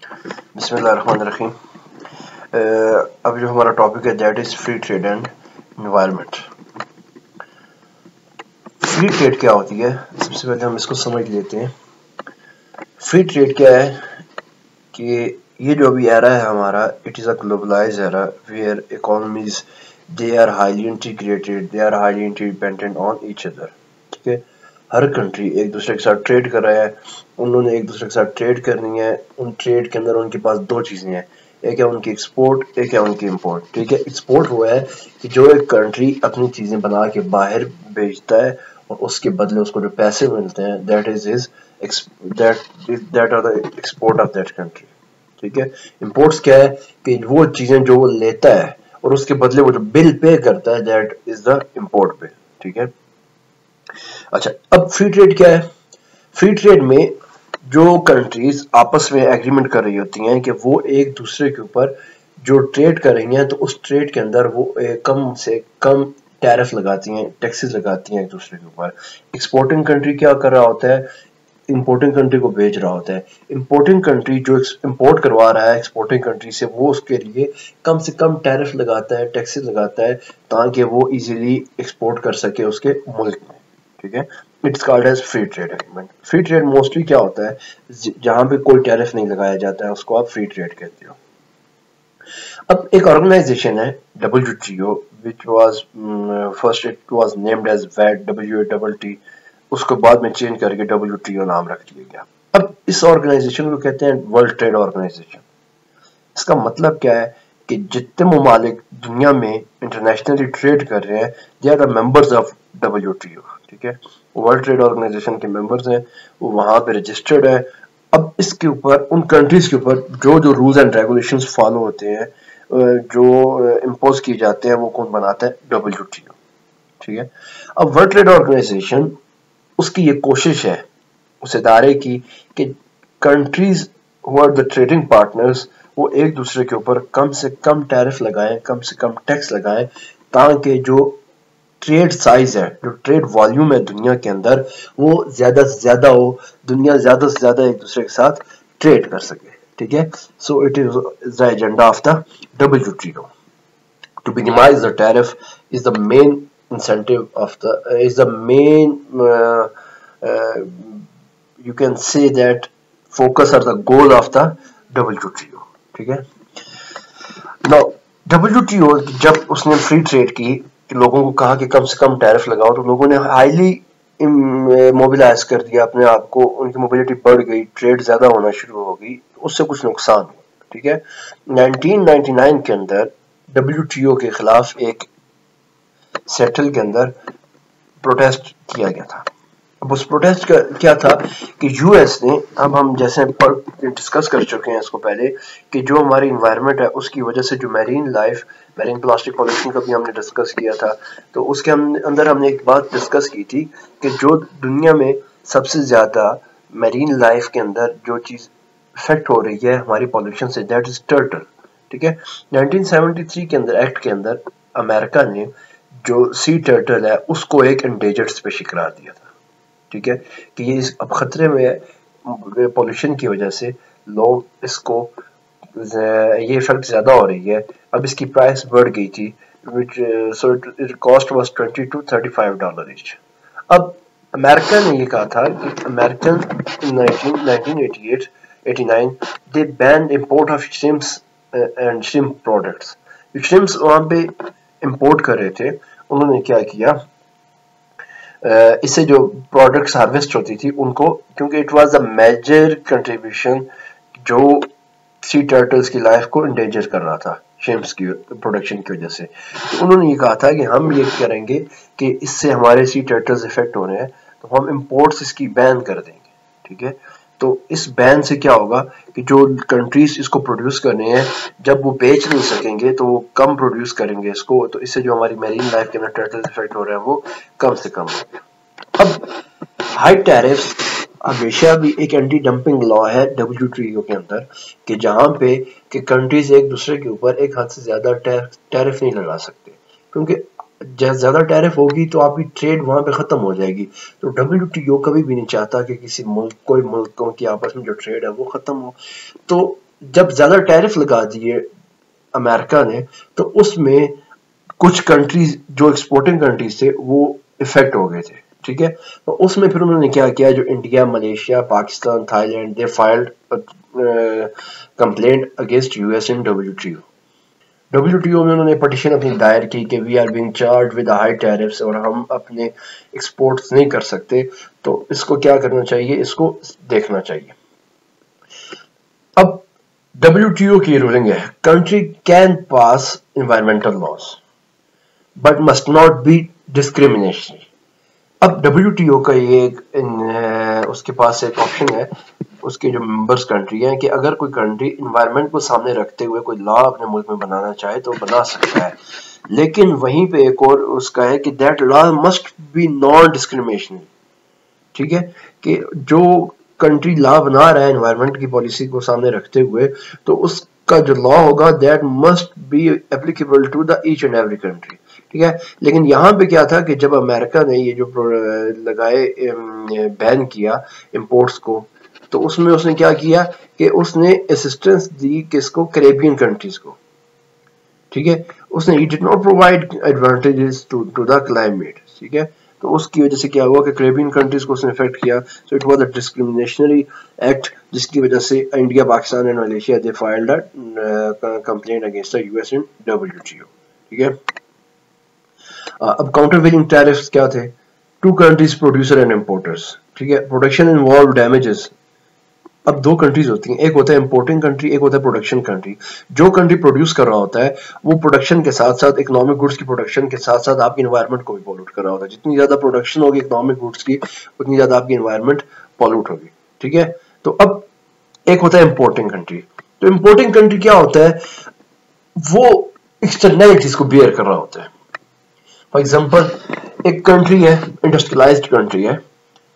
بسم اللہ الرحمن الرحیم. اب جو ہمارا ٹاپک ہے that is free trade and environment. Free trade کیا ہوتی ہے؟ سب سے پہلے ہم اس کو سمجھ لیتے ہیں. فری ٹریڈ کیا ہے کہ یہ جو ابھی ایرا ہے ہمارا, it is a globalized era where economies they are highly integrated, they are highly interdependent on each other. ٹھیک ہے, ہر کنٹری ایک دوسرے کے ساتھ ٹریڈ کر رہا ہے, انہوں نے ایک دوسرے کے ساتھ ٹریڈ کرنی ہے. ان ٹریڈ کے اندر ان کے پاس دو چیزیں ہیں, ایک ہے ان کی ایکسپورٹ, ایک ہے ان کی امپورٹ. ٹھیک ہے, ایکسپورٹ وہ ہے کہ جو ایک کنٹری اپنی چیزیں بنا کے باہر بھیجتا ہے اور اس کے بدلے اس کو جو پیسے ملتے ہیں that are the export of that country. ٹھیک ہے, امپورٹس کیا ہے کہ وہ چیزیں جو وہ لیتا ہے اور اس کے بدلے وہ جو بل پے کرتا ہے دیٹ از دا امپورٹ بل. ٹھیک ہے, اچھا اب فری ٹریڈ کیا ہے؟ فری ٹریڈ میں جو کنٹریز آپس میں ایگریمنٹ کر رہی ہوتی ہیں کہ وہ ایک دوسرے کے اوپر جو ٹریڈ کر رہی ہیں تو اس ٹریڈ کے اندر وہ کم سے کم ٹیرف لگاتی ہیں, ٹیکسز لگاتی ہیں ایک دوسرے کے اوپر. ایکسپورٹنگ کنٹری کیا کر رہا ہوتا ہے؟ امپورٹنگ کنٹری کو بھیج رہا ہوتا ہے. امپورٹنگ کنٹری جو امپورٹ کروا رہا ہے ایکسپورٹنگ کنٹری سے, وہ اس کے لیے کم سے کم ٹیرف لگاتا ہے, ٹیکسز لگاتا ہے تاکہ وہ ایزیلی ایکسپورٹ کر سکے اس کے ملک میں. ٹھیک ہے, it's called as free trade agreement. Free trade mostly کیا ہوتا ہے؟ جہاں پہ کوئی ٹیرف نہیں لگایا جاتا ہے اس کو آپ فری ٹریڈ کہتے ہو. اب ایک آرگنائزیشن ہے WTO which was first it was named as WATT, اس کو بعد میں چینج کر کے WTO نام رکھ دیا گیا. اب اس آرگنائزیشن کو کہتے ہیں ورلڈ ٹریڈ آرگنائزیشن. اس کا مطلب کیا ہے کہ جتنے ممالک دنیا میں انٹرنیشنلی ٹریڈ کر رہے ہیں they are the members of WTO. ٹھیک ہے, ورلڈ ٹریڈ آرگنائزیشن کے ممبرز ہیں, وہ وہاں پہ رجسٹرڈ ہے. اب اس کے اوپر ان کنٹریز کے اوپر جو جو رولز اینڈ ریگولیشنز فالو ہوتے ہیں, جو امپوز کیے جاتے ہیں, وہ کون بناتا ہے؟ WTO. ٹھیک ہے, اب ورلڈ ٹریڈ آرگنائزیشن اس کی یہ کوشش ہے اس ادارے کی کہ countries who are the trading partners وہ ایک دوسرے کے اوپر کم سے کم ٹیرف لگائیں, کم سے کم ٹیکس لگائیں, تاکہ جو ٹریڈ سائز ہے, جو ٹریڈ والیوم ہے دنیا کے اندر, وہ زیادہ سے زیادہ ہو, دنیا زیادہ سے زیادہ ایک دوسرے کے ساتھ ٹریڈ کر سکے. ٹھیک ہے, so it is the agenda of the WTO. To minimize the tariff is the main incentive of the is the main you can say that focus or the goal of the WTO. ٹھیک ہے, now WTO جب اس نے free trade کی, لوگوں کو کہا کہ کم سے کم ٹیرف لگاؤ, تو لوگوں نے ہائیلی موبلائز کر دیا اپنے آپ کو, ان کی موبلٹی بڑھ گئی, ٹریڈ زیادہ ہونا شروع ہو گئی, اس سے کچھ نقصان ہوا. ٹھیک ہے, 1999 کے اندر WTO کے خلاف ایک سیٹل کے اندر پروٹیسٹ کیا گیا تھا. اب اس پروٹیسٹ کا کیا تھا کہ یو ایس نے, اب ہم جیسے ڈسکس کر چکے ہیں اس کو پہلے, کہ جو ہماری انوائرمنٹ ہے اس کی وجہ سے جو marine life, marine plastic pollution کا بھی ہم نے ڈسکس کیا تھا, تو اس کے اندر ہم نے ایک بات ڈسکس کی تھی کہ جو دنیا میں سب سے زیادہ میرین لائف کے اندر جو چیز افیکٹ ہو رہی ہے ہماری پالیوشن سے, دیٹ از ٹرٹل. ٹھیک ہے, 1973 کے اندر ایکٹ کے اندر امریکہ نے جو سی ٹرٹل ہے اس کو ایک انڈیجرڈ اسپیشی قرار دیا تھا. ٹھیک ہے, کہ یہ اب خطرے میں پولیوشن کی وجہ سے لوگ اس کو یہ افیکٹ زیادہ ہو رہی ہے. اب اس کی پرائس بڑھ گئی تھی, so it cost was $20 to $35 each. اب امریکہ نے یہ کہا تھا کہ American 1989 they banned import of shrimps and shrimp products. shrimps وہاں پہ امپورٹ کر رہے تھے, انہوں نے کیا کیا, اس سے جو پروڈکٹس ہارویسٹ ہوتی تھی ان کو, کیونکہ it was a major contribution جو سی ٹرٹلز کی لائف کو انڈینجر کر رہا تھا شrimps کی پروڈکشن کی وجہ سے, تو انہوں نے یہ کہا تھا کہ ہم یہ کریں گے کہ اس سے ہمارے سی ٹرٹلز افیکٹ ہو رہے ہیں, تو ہم امپورٹس اس کی بین کر دیں گے. ٹھیک ہے, تو اس بین سے کیا ہوگا کہ جو کنٹریز اس کو پروڈیوس کرنے ہیں, جب وہ بیچ نہیں سکیں گے تو وہ کم پروڈیوس کریں گے اس کو, تو اس سے جو ہماری میرین لائف کے اندر ٹرٹل افیکٹ ہو رہے ہیں وہ کم سے کم ہوں گے. اب ہائی ٹیرفز ہمیشہ بھی ایک اینٹی ڈمپنگ لا ہے WTO کے اندر, کہ جہاں پہ کہ کنٹریز ایک دوسرے کے اوپر ایک حد سے زیادہ ٹیرف نہیں لگا سکتے, کیونکہ زیادہ ٹیرف ہوگی تو آپ کی ٹریڈ وہاں پہ ختم ہو جائے گی. تو WTO کبھی بھی نہیں چاہتا کہ کسی ملک, کوئی ملکوں کی آپس میں جو ٹریڈ ہے وہ ختم ہو. تو جب زیادہ ٹیرف لگا دیے امریکہ نے تو اس میں کچھ کنٹریز جو ایکسپورٹنگ کنٹریز تھے وہ افیکٹ ہو گئے تھے. ٹھیک ہے, تو اس میں پھر انہوں نے کیا کیا, جو India, Malaysia, Pakistan, Thailand, they filed complaint against U S in WTO. WTO میں انہوں نے پٹیشن اپنی دائر کی کہ we are being charged with high tariffs, اور ہم اپنے ایکسپورٹس نہیں کر سکتے, تو اس کو کیا کرنا چاہیے, اس کو دیکھنا چاہیے. اب WTO کی رولنگ ہے, country can pass environmental laws but must not be discrimination. اب WTO کا یہ اس کے پاس ایک آپشن ہے, اس کے جو ممبرز کنٹری ہیں, کہ اگر کوئی کنٹری انوائرمنٹ کو سامنے رکھتے ہوئے کوئی لا اپنے ملک میں بنانا چاہے تو بنا سکتا ہے, لیکن وہیں پہ ایک اور اس کا ہے کہ that law must be non discrimination. ٹھیک ہے, کہ جو کنٹری لا بنا رہا ہے انوائرمنٹ کی پالیسی کو سامنے رکھتے ہوئے, تو اس کا جو لا ہوگا that must be applicable to the each and every country. ٹھیک ہے, لیکن یہاں پہ کیا تھا کہ جب امریکہ نے یہ جو لگائے بین کیا امپورٹس کو, تو اس میں اس نے کیا کیا کہ اس نے اسسٹنس دی کس کو, کریبین کنٹریز کو. ٹھیک ہے, اس نے he did not provide advantages to the climate. ٹھیک ہے, تو اس کی وجہ سے کیا ہوا کہ کریبین کنٹریز کو اس نے افیکٹ کیا. So it was a discriminatory act, جس کی وجہ سے India, Pakistan and Malaysia they filed a complaint against the US in WTO. ٹھیک ہے, اب کاؤنٹر ویلنگ ٹیرفز کیا تھے, to countries producer and importers. ٹھیک ہے, پروڈکشن انوالو ڈیمیجز. اب دو کنٹریز ہوتی ہیں, ایک ہوتا ہے امپورٹنگ کنٹری, ایک ہوتا ہے پروڈکشن کنٹری. جو کنٹری پروڈیوس کر رہا ہوتا ہے وہ پروڈکشن کے ساتھ ساتھ, اکنامک گڈس کی پروڈکشن کے ساتھ ساتھ آپ کی انوائرمنٹ کو بھی پالوٹ کر رہا ہوتا ہے. جتنی زیادہ پروڈکشن ہوگی اکنامک گڈس کی, اتنی زیادہ آپ کی انوائرمنٹ پالوٹ ہوگی. ٹھیک ہے, تو اب ایک ہوتا ہے امپورٹنگ کنٹری. تو امپورٹنگ کنٹری کیا ہوتا ہے, وہ ایکسٹرنلٹیز کو بیئر کر رہا ہوتا ہے. فار ایگزامپل ایک کنٹری ہے, انڈسٹریلائزڈ کنٹری ہے,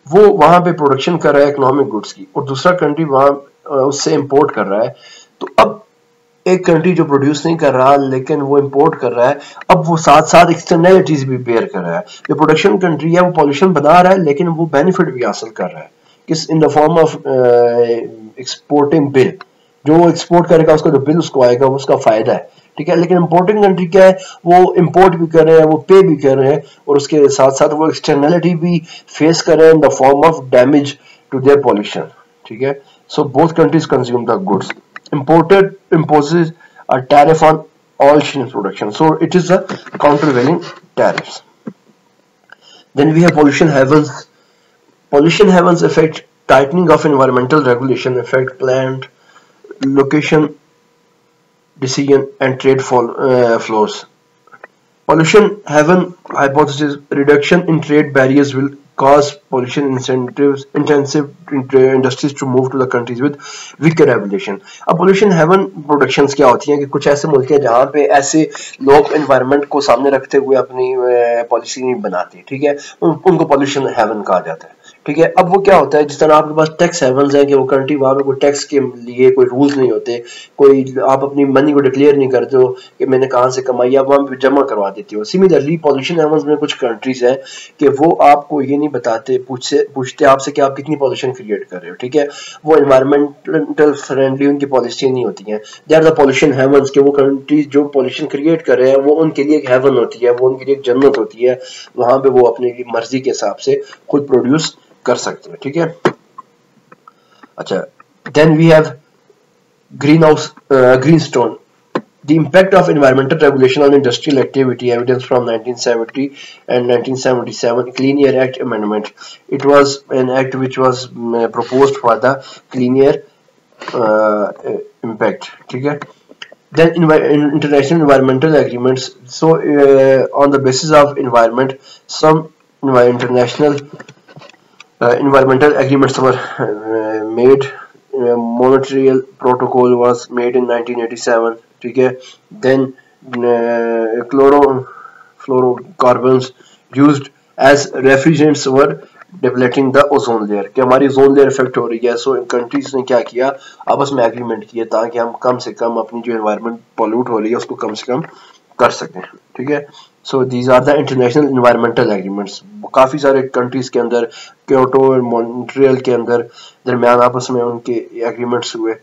وہ وہاں پہ پروڈکشن کر رہا ہے اکنامک گڈس کی, اور دوسرا کنٹری وہاں اس سے امپورٹ کر رہا ہے. تو اب ایک کنٹری جو پروڈیوس نہیں کر رہا لیکن وہ امپورٹ کر رہا ہے, اب وہ ساتھ ساتھ ایکسٹرنلٹیز بھی بیئر کر رہا ہے. جو پروڈکشن کنٹری ہے وہ پولوشن بنا رہا ہے لیکن وہ بینیفٹ بھی حاصل کر رہا ہے, کس, ان دا فارم آف ایکسپورٹنگ بل. جو وہ ایکسپورٹ کرے گا اس کا جو بل اس کو آئے گا وہ اس کا فائدہ ہے. ٹھیک ہے, لیکن امپورٹنگ کنٹری کیا ہے, وہ امپورٹ بھی کر رہے ہیں, وہ پے بھی کر رہے ہیں, اور اس کے ساتھ ساتھ وہ ایکسٹرنلٹی بھی فیس کر رہے ہیں in the form of damage to their pollution. ٹھیک ہے, so both countries consume the goods. Imported imposes a tariff on all Chinese production, so it is a countervailing tariffs. Then we have pollution havens. Pollution havens affect tightening of environmental regulation, affect plant location decision and trade flows. Pollution haven hypothesis, reduction in trade barriers will cause pollution intensive industries to move to the countries with weaker regulation. اب pollution haven productions کیا ہوتی ہیں کہ کچھ ایسے ملک ہیں جہاں پہ ایسے لوگ انوائرمنٹ کو سامنے رکھتے ہوئے اپنی پالیسی نہیں بناتے. ٹھیک ہے, ان کو pollution haven کہا جاتا ہے. ٹھیک ہے, اب وہ کیا ہوتا ہے, جس طرح آپ کے پاس ٹیکس ہیونز ہیں کہ وہ کنٹری وہاں پہ کوئی ٹیکس کے لیے کوئی رولز نہیں ہوتے, کوئی آپ اپنی منی کو ڈکلیئر نہیں کرتے ہو کہ میں نے کہاں سے کمائی, آپ وہاں پہ جمع کروا دیتے ہو. سملرلی پولوشن ہیونز میں کچھ کنٹریز ہیں کہ وہ آپ کو یہ نہیں بتاتے, پوچھتے آپ سے کہ آپ کتنی پولوشن کریٹ کر رہے ہو. ٹھیک ہے, وہ انوائرمنٹل فرینڈلی ان کی پالیسی نہیں ہوتی ہیں. They are the pollution havens, کہ وہ کنٹریز جو پولوشن کریٹ کر رہے ہیں وہ ان کے لیے ایک ہیون ہوتی ہے, وہ ان کے لیے ایک جنت ہوتی ہے, وہاں پہ وہ اپنی مرضی کے حساب سے خود پروڈیوس کر سکتے ہیں. ٹھیک ہے, اچھا, then we have green stone. The impact of environmental regulation on industrial activity, evidence from 1970 and 1977 Clean Air Act amendment. It was an act which was proposed for the clean air impact. Okay? Then international environmental agreements. So on the basis of environment, some international environmental agreements were made. Montreal Protocol was made in 1987. ٹھیک ہے, دین fluorocarbons used as refrigerants were depleting the ozone layer, کہ ہماری ozone layer effect ہو رہی ہے. سو countries نے کیا کیا, آپس میں ایگریمنٹ کیے تاکہ ہم کم سے کم اپنی جو انوائرمنٹ پالوٹ ہو رہی ہے اس کو کم سے کم کر سکیں. ٹھیک ہے, so these are the international environmental agreements. کافی سارے کنٹریز کے اندر, کیوٹو اور مونٹریل کے اندر درمیان آپس میں ان کے ایگریمنٹس ہوئے.